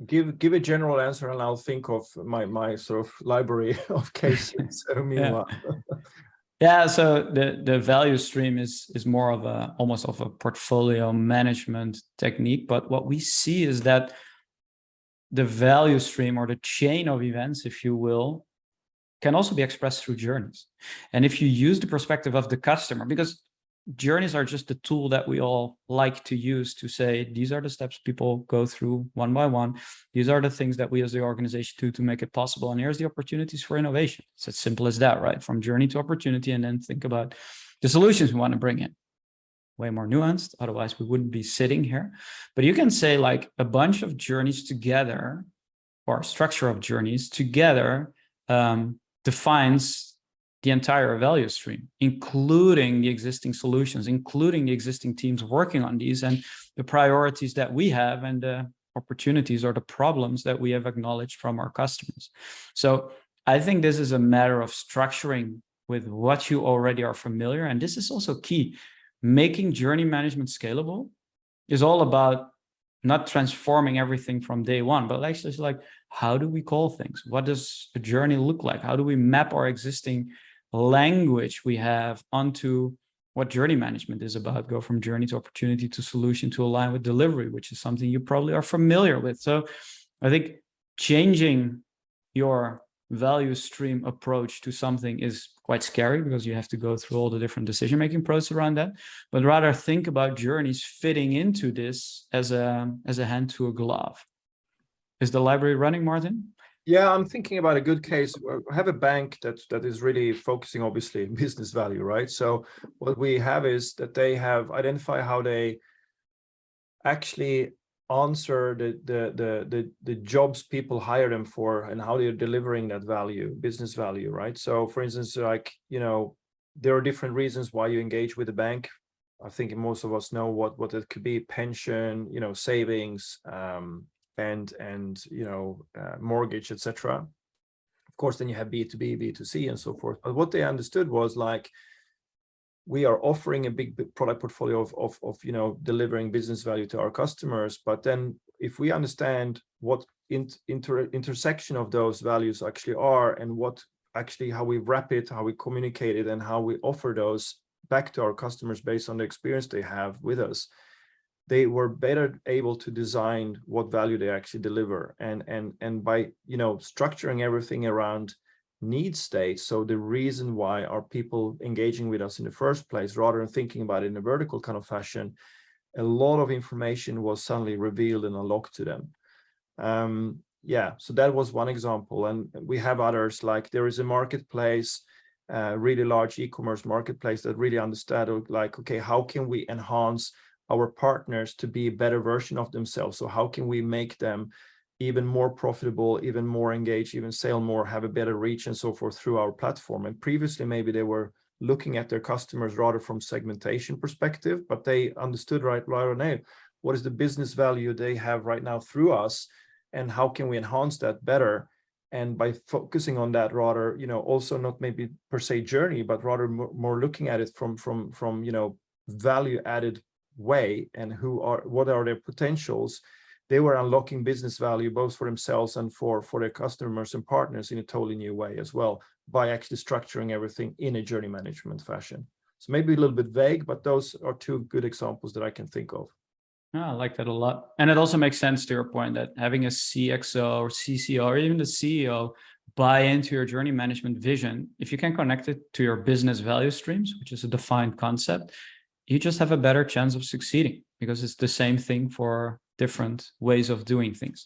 give a general answer, and I'll think of my sort of library of cases. Meanwhile. Yeah, so the value stream is more of almost of a portfolio management technique. But what we see is that the value stream, or the chain of events, if you will, can also be expressed through journeys. And if you use the perspective of the customer, because journeys are just the tool that we all like to use to say, these are the steps people go through one by one. These are the things that we as the organization do to make it possible. And here's the opportunities for innovation. It's as simple as that, right? From journey to opportunity, and then think about the solutions we want to bring in. Way more nuanced, otherwise we wouldn't be sitting here. But you can say like a bunch of journeys together, or a structure of journeys together, defines the entire value stream, including the existing solutions, including the existing teams working on these, and the priorities that we have, and the opportunities or the problems that we have acknowledged from our customers. So I think this is a matter of structuring with what you already are familiar. And this is also key. Making journey management scalable is all about not transforming everything from day one, but actually it's like, how do we call things? What does a journey look like? How do we map our existing language we have onto what journey management is about? Go from journey to opportunity to solution to align with delivery, which is something you probably are familiar with. So I think changing your value stream approach to something is quite scary, because you have to go through all the different decision-making process around that, but rather think about journeys fitting into this as a hand to a glove. Is the library running, Martin? Yeah, I'm thinking about a good case. I have a bank that is really focusing, obviously, in business value, right? So what we have is that they have identified how they actually answer the jobs people hire them for, and how they're delivering that value, business value, right? So for instance, like, there are different reasons why you engage with a bank. I think most of us know what it could be: pension, savings, and mortgage, etc. Of course, then you have B2B, B2C, and so forth. But what they understood was, like, we are offering a big product portfolio of delivering business value to our customers. But then if we understand what intersection of those values actually are, and how we wrap it, how we communicate it, and how we offer those back to our customers based on the experience they have with us, they were better able to design what value they actually deliver. And by structuring everything around need state, so the reason why are people engaging with us in the first place, rather than thinking about it in a vertical kind of fashion, a lot of information was suddenly revealed and unlocked to them. So that was one example, and we have others. Like, there is a marketplace, really large e-commerce marketplace, that really understood, like, okay, how can we enhance our partners to be a better version of themselves? So how can we make them even more profitable, even more engaged, even sell more, have a better reach, and so forth through our platform? And previously, maybe they were looking at their customers rather from segmentation perspective, but they understood right now what is the business value they have right now through us, and how can we enhance that better. And by focusing on that, rather, also not maybe per se journey, but rather more looking at it from value added way, and what are their potentials, they were unlocking business value both for themselves and for their customers and partners in a totally new way as well, by actually structuring everything in a journey management fashion. So maybe a little bit vague, but those are two good examples that I can think of. I like that a lot. And it also makes sense to your point that having a CXO or CCO or even the CEO buy into your journey management vision, if you can connect it to your business value streams, which is a defined concept, you just have a better chance of succeeding, because it's the same thing for different ways of doing things.